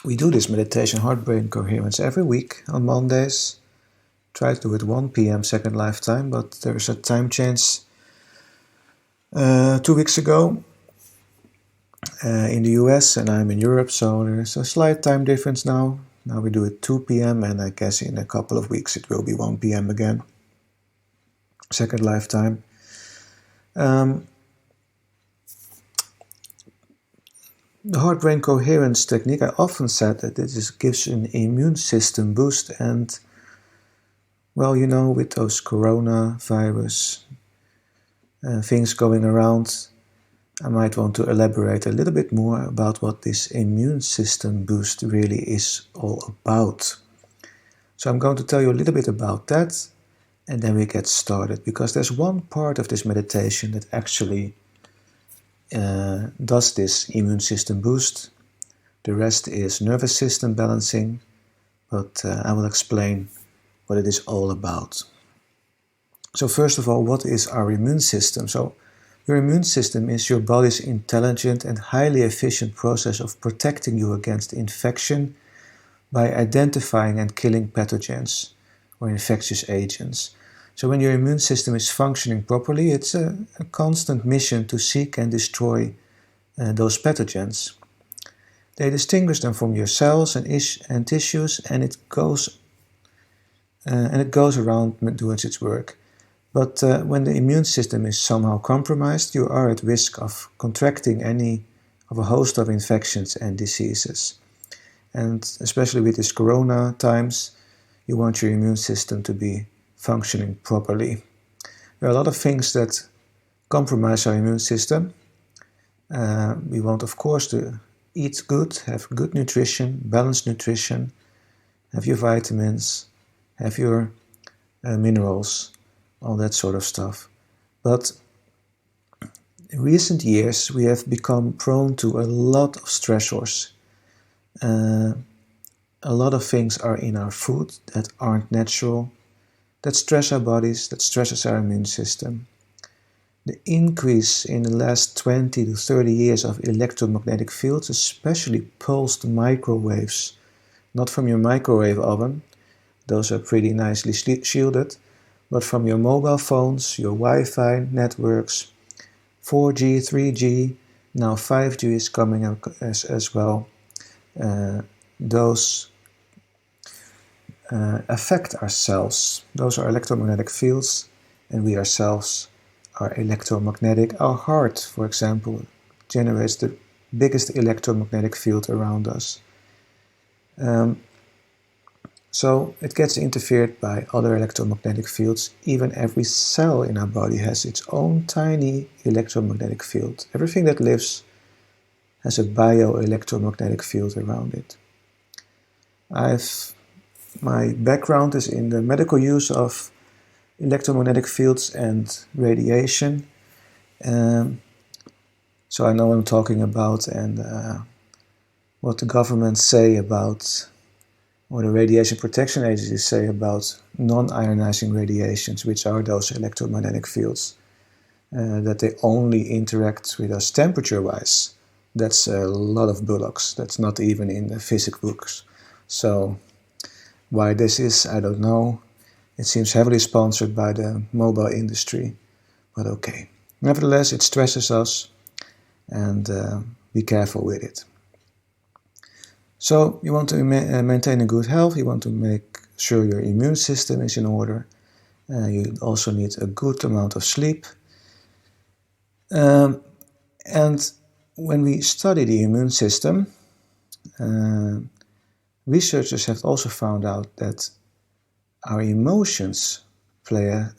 We do this meditation, heart-brain coherence, every week on Mondays. Try to do it 1 p.m. Second Lifetime, but there's a time change 2 weeks ago in the US, and I'm in Europe, so there's a slight time difference now. Now we do it 2 p.m. and I guess in a couple of weeks it will be 1 p.m. again. Second Lifetime. The heart-brain coherence technique, I often said that it gives an immune system boost, and well, you know, with those coronavirus things going around, I might want to elaborate a little bit more about what this immune system boost really is all about. So I'm going to tell you a little bit about that, and then we get started, because there's one part of this meditation that actually does this immune system boost. The rest is nervous system balancing, but I will explain what it is all about. So first of all, what is our immune system? So your immune system is your body's intelligent and highly efficient process of protecting you against infection by identifying and killing pathogens or infectious agents. So when your immune system is functioning properly, it's a constant mission to seek and destroy those pathogens. They distinguish them from your cells and tissues, and it goes around doing its work. But when the immune system is somehow compromised, you are at risk of contracting any of a host of infections and diseases. And especially with these corona times, you want your immune system to be functioning properly. There are a lot of things that compromise our immune system. We want, of course, to eat good, have good nutrition, balanced nutrition, have your vitamins, have your minerals, all that sort of stuff. But in recent years, we have become prone to a lot of stressors. A lot of things are in our food that aren't natural, that stress our bodies, that stresses our immune system. The increase in the last 20 to 30 years of electromagnetic fields, especially pulsed microwaves, not from your microwave oven, those are pretty nicely shielded, but from your mobile phones, your Wi-Fi networks, 4G, 3G, now 5G is coming up as well. Those affect our cells. Those are electromagnetic fields, and we ourselves are electromagnetic. Our heart, for example, generates the biggest electromagnetic field around us. So it gets interfered by other electromagnetic fields. Even every cell in our body has its own tiny electromagnetic field. Everything that lives has a bioelectromagnetic field around it. My background is in the medical use of electromagnetic fields and radiation. So I know what I'm talking about, and what the governments say about, or the radiation protection agencies say about non-ionizing radiations, which are those electromagnetic fields, that they only interact with us temperature-wise. That's a lot of bullocks. That's not even in the physics books. So why this is, I don't know. It seems heavily sponsored by the mobile industry, but okay. Nevertheless, it stresses us, and be careful with it. So you want to maintain a good health, you want to make sure your immune system is in order. You also need a good amount of sleep. And when we study the immune system, researchers have also found out that our emotions play a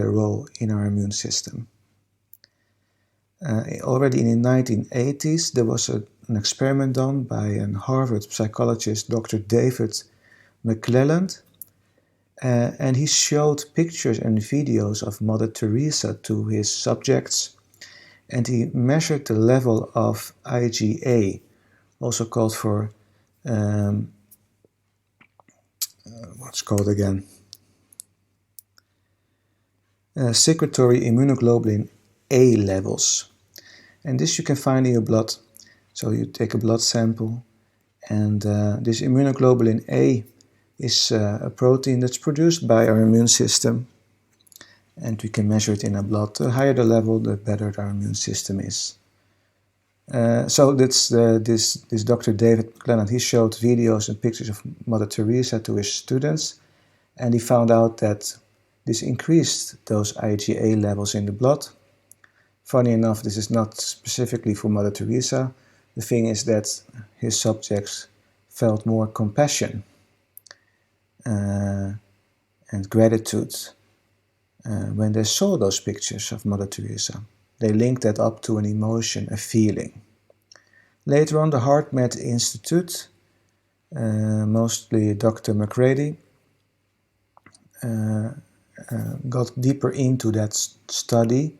role in our immune system. Already in the 1980s, there was an experiment done by a Harvard psychologist, Dr. David McClelland, and he showed pictures and videos of Mother Teresa to his subjects, and he measured the level of IgA, also called for, what's called again? Secretory immunoglobulin A levels. And this you can find in your blood. So you take a blood sample And this immunoglobulin A is a protein that's produced by our immune system, and we can measure it in our blood. The higher the level, the better our immune system is. So that's this Dr. David McClelland. He showed videos and pictures of Mother Teresa to his students, and he found out that this increased those IgA levels in the blood. Funny enough, this is not specifically for Mother Teresa. The thing is that his subjects felt more compassion and gratitude when they saw those pictures of Mother Teresa. They linked that up to an emotion, a feeling. Later on, the HeartMath Institute, mostly Dr. McCready, got deeper into that study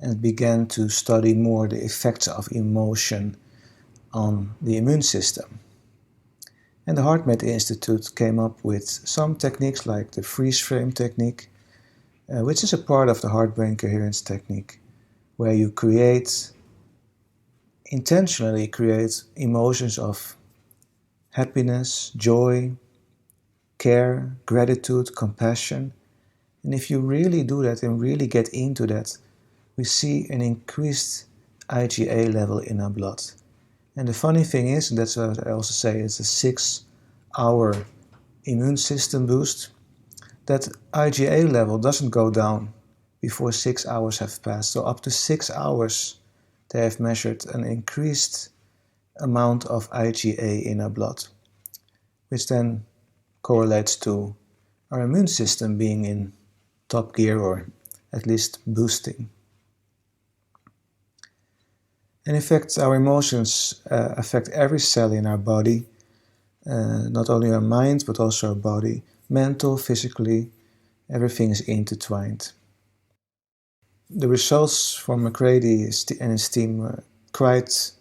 and began to study more the effects of emotion on the immune system. And the HeartMath Institute came up with some techniques like the freeze frame technique, which is a part of the heart-brain coherence technique, where you intentionally create emotions of happiness, joy, care, gratitude, compassion. And if you really do that and really get into that, we see an increased IgA level in our blood. And the funny thing is, and that's what I also say, it's a 6-hour immune system boost, that IgA level doesn't go down before 6 hours have passed. So up to 6 hours, they have measured an increased amount of IgA in our blood, which then correlates to our immune system being in top gear, or at least boosting. And in fact, our emotions affect every cell in our body, not only our mind, but also our body. Mental, physically, everything is intertwined. The results from McCready and his team are quite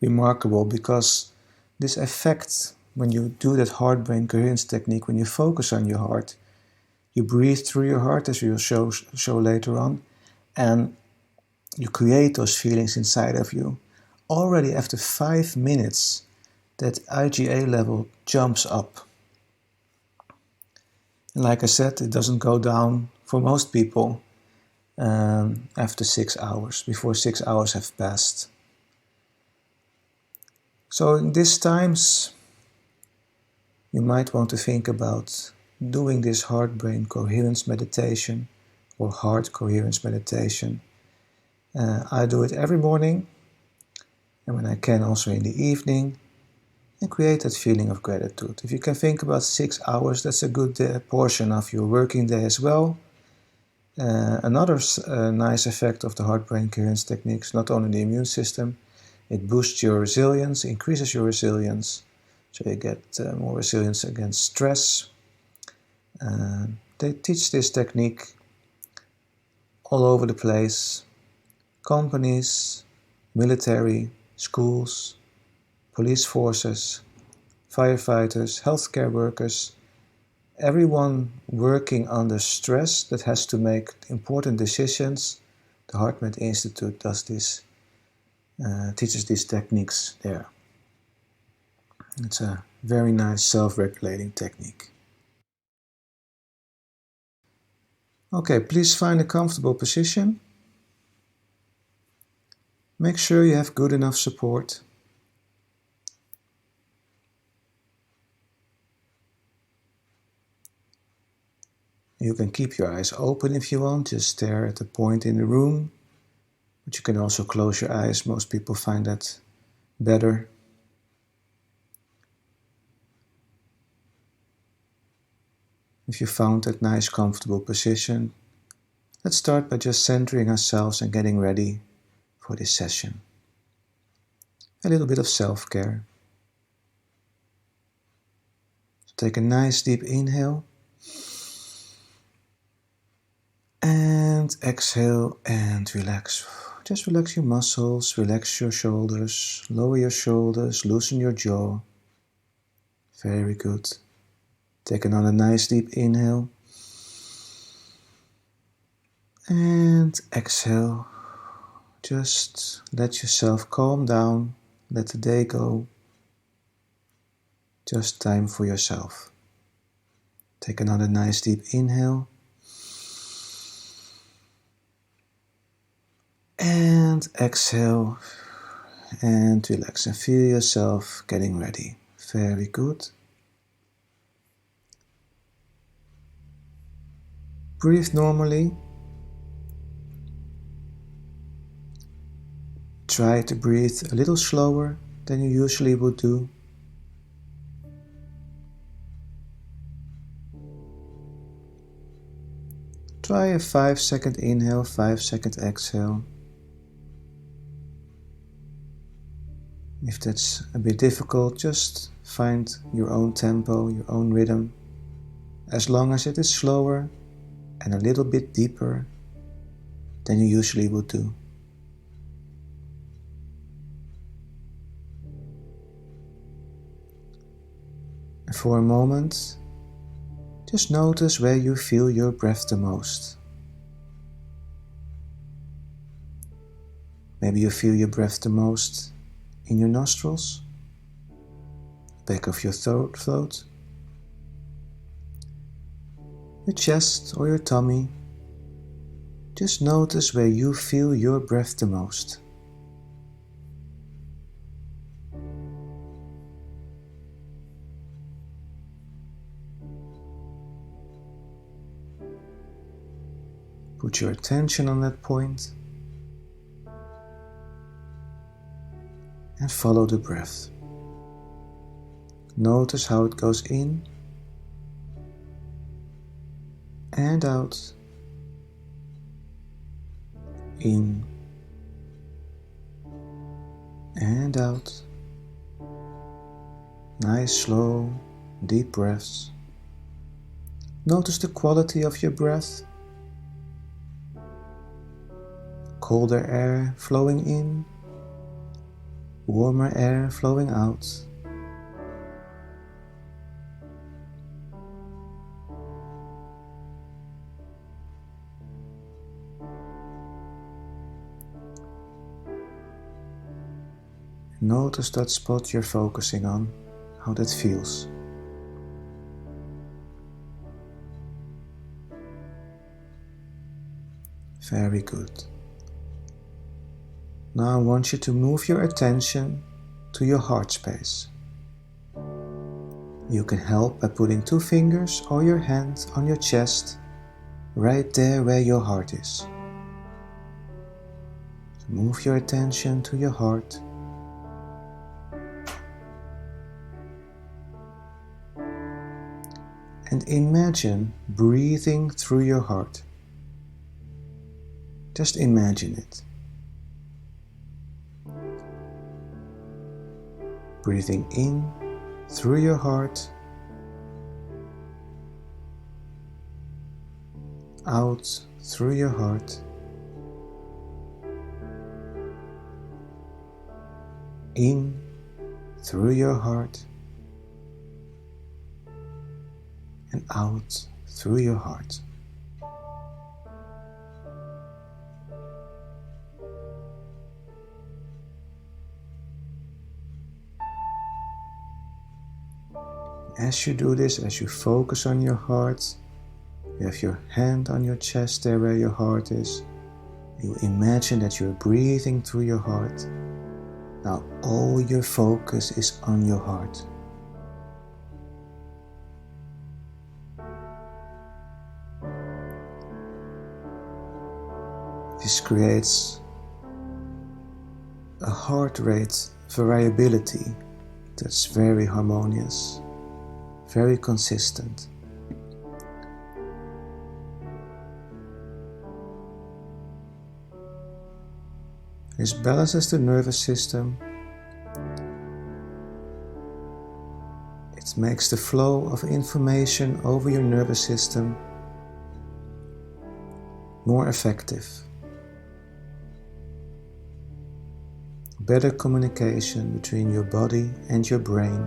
remarkable, because this effect, when you do that heart-brain coherence technique, when you focus on your heart, you breathe through your heart, as we'll show later on, and you create those feelings inside of you. Already after 5 minutes, that IgA level jumps up. And like I said, it doesn't go down for most people after 6 hours, before 6 hours have passed. So in these times, you might want to think about doing this heart-brain coherence meditation or heart coherence meditation. I do it every morning, and when I can also in the evening, and create that feeling of gratitude. If you can think about 6 hours, that's a good portion of your working day as well. Another nice effect of the heart-brain coherence techniques, not only the immune system, it boosts your resilience, increases your resilience, so you get more resilience against stress. They teach this technique all over the place. Companies, military, schools, police forces, firefighters, healthcare workers, everyone working under stress that has to make important decisions. The HeartMath Institute does this, teaches these techniques there. It's a very nice self-regulating technique. Okay, please find a comfortable position. Make sure you have good enough support. You can keep your eyes open if you want, just stare at the point in the room. But you can also close your eyes, most people find that better. If you found that nice comfortable position, let's start by just centering ourselves and getting ready for this session. A little bit of self-care. So take a nice deep inhale. And exhale and relax. Just relax your muscles, relax your shoulders, lower your shoulders, loosen your jaw. Very good. Take another nice deep inhale. And exhale. Just let yourself calm down, let the day go. Just time for yourself. Take another nice deep inhale. And exhale. And relax and feel yourself getting ready. Very good. Breathe normally. Try to breathe a little slower than you usually would do. Try a 5-second inhale, 5-second exhale. If that's a bit difficult, just find your own tempo, your own rhythm, as long as it is slower and a little bit deeper than you usually would do. And for a moment, just notice where you feel your breath the most. Maybe you feel your breath the most in your nostrils, back of your throat, your chest or your tummy. Just notice where you feel your breath the most. Put your attention on that point and follow the breath. Notice how it goes in and out, in and out. Nice, slow, deep breaths. Notice the quality of your breath. Colder air flowing in, warmer air flowing out. Notice that spot you're focusing on, how that feels. Very good. Now I want you to move your attention to your heart space. You can help by putting 2 fingers or your hand on your chest, right there where your heart is. Move your attention to your heart. And imagine breathing through your heart. Just imagine it. Breathing in through your heart, out through your heart, in through your heart, and out through your heart. As you do this, as you focus on your heart, you have your hand on your chest there where your heart is. You imagine that you're breathing through your heart. Now all your focus is on your heart. This creates a heart rate variability that's very harmonious, very consistent. This balances the nervous system. It makes the flow of information over your nervous system more effective. Better communication between your body and your brain.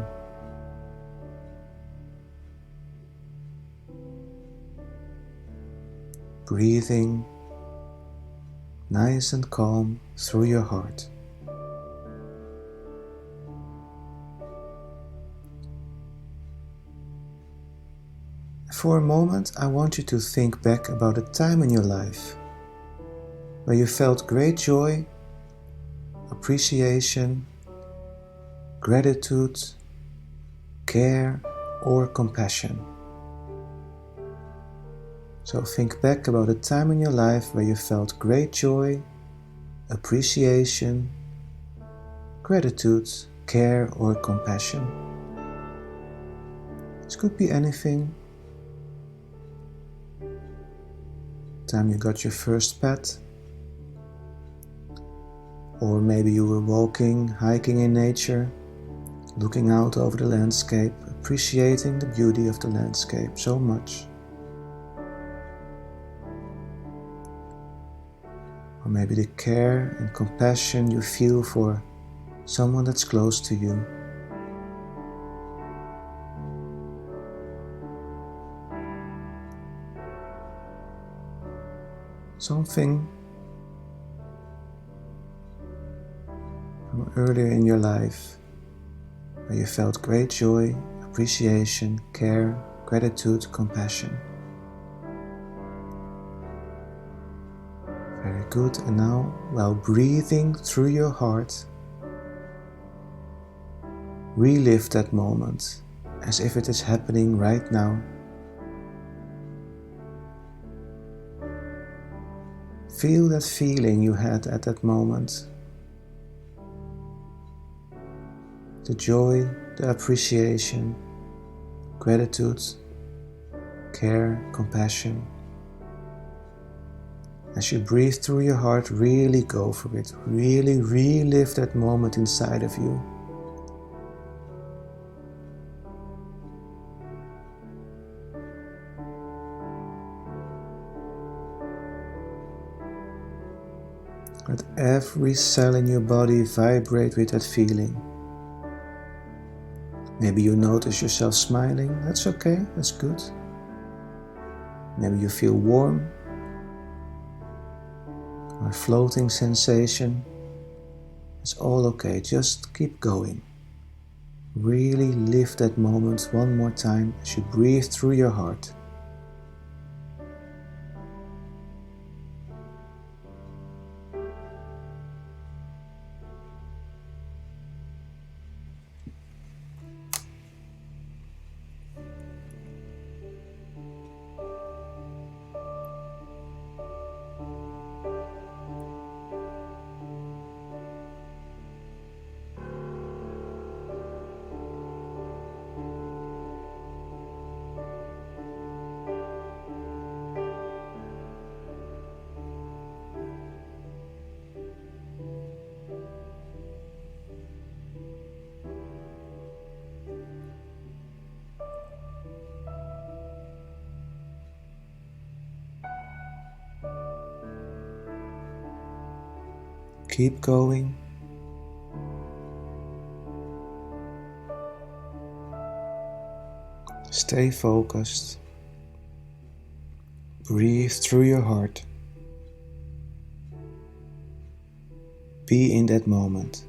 Breathing nice and calm through your heart. For a moment, I want you to think back about a time in your life where you felt great joy, appreciation, gratitude, care, or compassion. So think back about a time in your life where you felt great joy, appreciation, gratitude, care, or compassion. This could be anything. Time you got your first pet, or maybe you were walking, hiking in nature, looking out over the landscape, appreciating the beauty of the landscape so much. Or maybe the care and compassion you feel for someone that's close to you. Something from earlier in your life where you felt great joy, appreciation, care, gratitude, compassion. Very good. And now, while breathing through your heart, relive that moment as if it is happening right now. Feel that feeling you had at that moment. The joy, the appreciation, gratitude, care, compassion. As you breathe through your heart, really go for it. Really relive that moment inside of you. Let every cell in your body vibrate with that feeling. Maybe you notice yourself smiling. That's okay, that's good. Maybe you feel warm or a floating sensation. It's all okay, just keep going. Really live that moment one more time as you breathe through your heart. Keep going. Stay focused. Breathe through your heart. Be in that moment.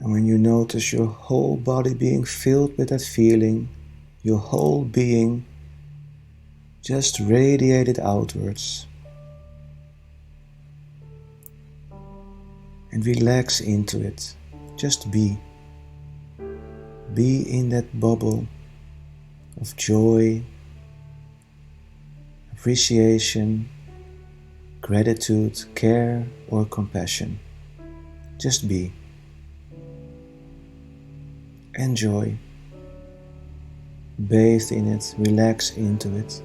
And when you notice your whole body being filled with that feeling, your whole being just radiated outwards. And relax into it. Just be. Be in that bubble of joy, appreciation, gratitude, care, or compassion. Just be. Enjoy. Bathe in it, relax into it.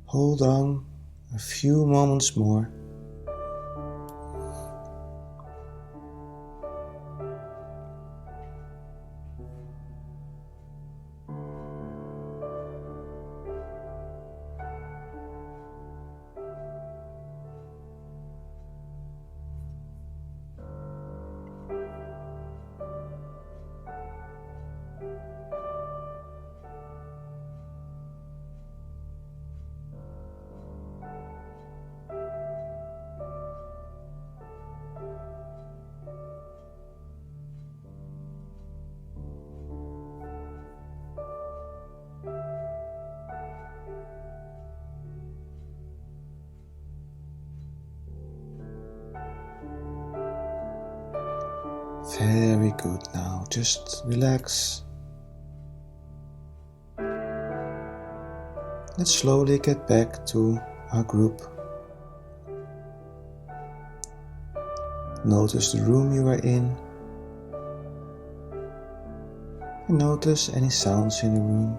Hold on a few moments more. Very good. Now just relax. Let's slowly get back to our group. Notice the room you are in. And notice any sounds in the room.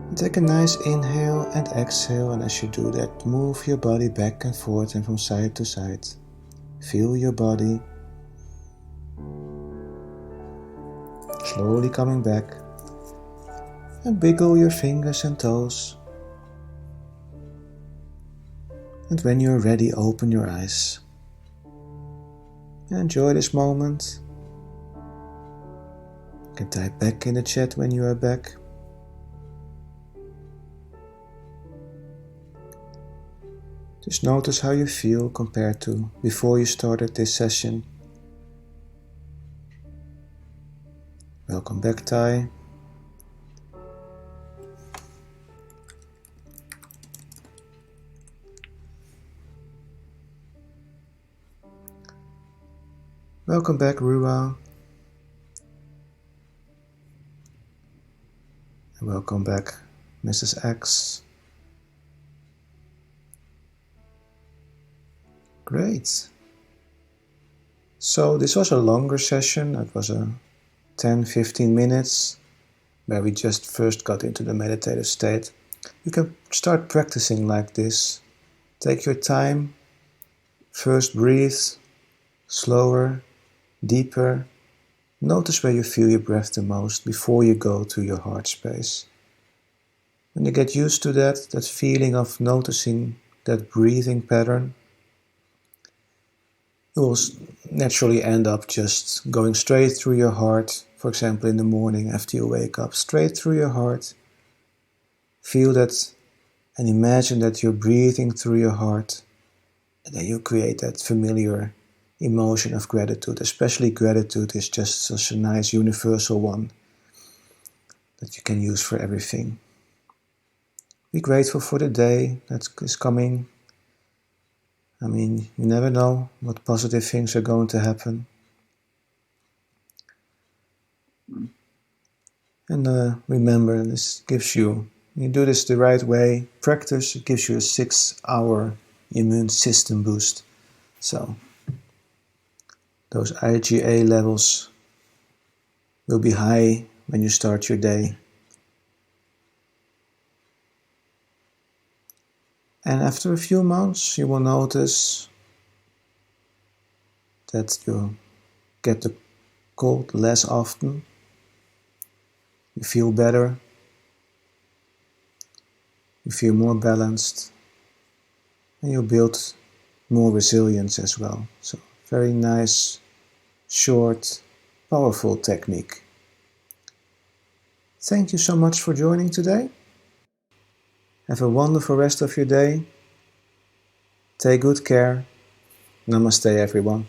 And take a nice inhale and exhale, and as you do that, move your body back and forth and from side to side. Feel your body slowly coming back. And wiggle your fingers and toes. And when you're ready, open your eyes. And enjoy this moment. You can type back in the chat when you are back. Just notice how you feel compared to before you started this session. Welcome back, Tai. Welcome back, Rua. And welcome back, Mrs. X. Great. So this was a longer session. It was a 10-15 minutes where we just first got into the meditative state. You can start practicing like this. Take your time. First breathe slower, deeper. Notice where you feel your breath the most before you go to your heart space. When you get used to that feeling of noticing that breathing pattern, you will naturally end up just going straight through your heart. For example, in the morning after you wake up, straight through your heart. Feel that and imagine that you're breathing through your heart, and then you create that familiar emotion of gratitude. Especially gratitude is just such a nice universal one that you can use for everything. Be grateful for the day that is coming. I mean, you never know what positive things are going to happen. And remember, this gives you, when you do this the right way, practice, it gives you a 6-hour immune system boost. So, those IgA levels will be high when you start your day. And after a few months, you will notice that you get the cold less often. You feel better. You feel more balanced. And you build more resilience as well. So, very nice, short, powerful technique. Thank you so much for joining today. Have a wonderful rest of your day. Take good care. Namaste, everyone.